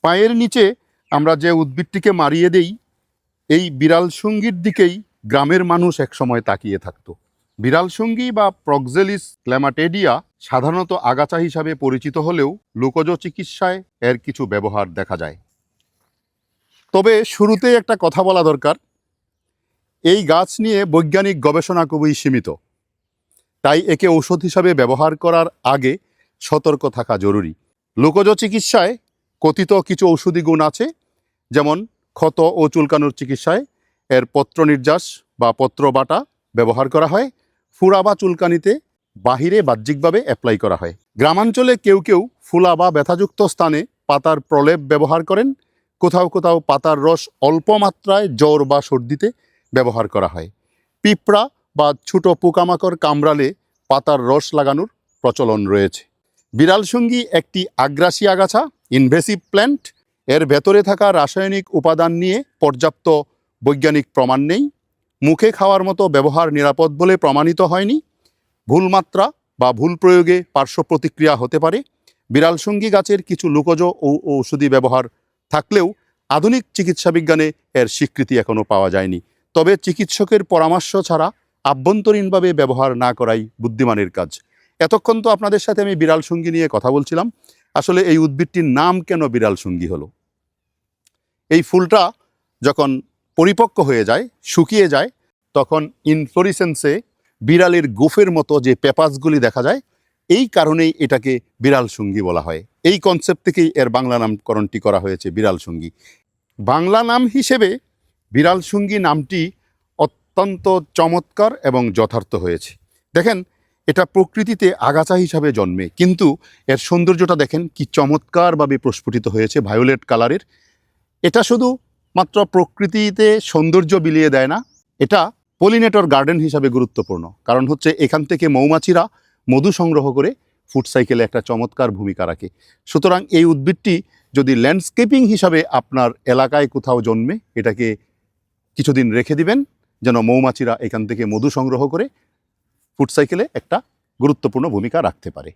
পায়ের নিচে আমরা যে উদ্ভিদটিকে মারিয়ে দেই, এই বিড়াল সঙ্গীর দিকেই গ্রামের মানুষ একসময় তাকিয়ে থাকতো। বিড়াল সঙ্গী বা প্রক্সেলিস ক্ল্যামাটেডিয়া সাধারণত আগাছা হিসাবে পরিচিত হলেও লোকজ চিকিৎসায় এর কিছু ব্যবহার দেখা যায়। তবে শুরুতেই একটা কথা বলা দরকার, এই গাছ নিয়ে বৈজ্ঞানিক গবেষণা খুবই সীমিত, তাই একে ঔষধ হিসাবে ব্যবহার করার আগে সতর্ক থাকা জরুরি। লোকজ চিকিৎসায় কথিত কিছু ঔষধি গুণ আছে, যেমন ক্ষত ও চুলকানোর চিকিৎসায় এর পত্র নির্যাস বা পত্র বাটা ব্যবহার করা হয়। ফুরা বা চুলকানিতে বাহিরে বাহ্যিকভাবে অ্যাপ্লাই করা হয়। গ্রামাঞ্চলে কেউ কেউ ফুলা বা ব্যথাযুক্ত স্থানে পাতার প্রলেপ ব্যবহার করেন। কোথাও কোথাও পাতার রস অল্প মাত্রায় জ্বর বা সর্দিতে ব্যবহার করা হয়। পিঁপড়া বা ছোট পোকামাকড় কামড়ালে পাতার রস লাগানোর প্রচলন রয়েছে। বিড়াল সঙ্গী একটি আগ্রাসী আগাছা, ইনভেসিভ প্ল্যান্ট। এর ভেতরে থাকা রাসায়নিক উপাদান নিয়ে পর্যাপ্ত বৈজ্ঞানিক প্রমাণ নেই। মুখে খাওয়ার মতো ব্যবহার নিরাপদ বলে প্রমাণিত হয়নি। ভুল মাত্রা বা ভুল প্রয়োগে পার্শ্ব প্রতিক্রিয়া হতে পারে। বিড়াল সঙ্গী গাছের কিছু লোকজ ও ঔষধি ব্যবহার থাকলেও আধুনিক চিকিৎসা বিজ্ঞানে এর স্বীকৃতি এখনও পাওয়া যায়নি। তবে চিকিৎসকের পরামর্শ ছাড়া আভ্যন্তরীণভাবে ব্যবহার না করাই বুদ্ধিমানের কাজ। এতক্ষণ তো আপনাদের সাথে আমি বিড়াল সঙ্গী নিয়ে কথা বলছিলাম। আসলে এই উদ্ভিদটির নাম কেন বিড়াল সঙ্গী হলো? এই ফুলটা যখন পরিপক্ক হয়ে যায়, শুকিয়ে যায়, তখন ইনফ্লোরিসেন্সে বিড়ালের গোফের মতো যে পেপাসগুলি দেখা যায়, এই কারণেই এটাকে বিড়াল সঙ্গী বলা হয়। এই কনসেপ্ট থেকেই এর বাংলা নামকরণটি করা হয়েছে বিড়াল সঙ্গী। বাংলা নাম হিসেবে বিড়াল সঙ্গী নামটি অত্যন্ত চমৎকার এবং যথার্থ হয়েছে। দেখেন, এটা প্রকৃতিতে আগাছা হিসাবে জন্মে, কিন্তু এর সৌন্দর্যটা দেখেন কি চমৎকারভাবে প্রস্ফুটিত হয়েছে ভায়োলেট কালারের। এটা শুধু মাত্র প্রকৃতিতে সৌন্দর্য বিলিয়ে দেয় না, এটা পলিনেটর গার্ডেন হিসাবে গুরুত্বপূর্ণ। কারণ হচ্ছে এখান থেকে মৌমাছিরা মধু সংগ্রহ করে ফুড সাইকেলে একটা চমৎকার ভূমিকা রাখে। সুতরাং এই উদ্ভিদটি যদি ল্যান্ডস্কেপিং হিসাবে আপনার এলাকায় কোথাও জন্মে, এটাকে কিছুদিন রেখে দিবেন, যেন মৌমাছিরা এখান থেকে মধু সংগ্রহ করে ফুড সাইকেলে একটা গুরুত্বপূর্ণ ভূমিকা রাখতে পারে।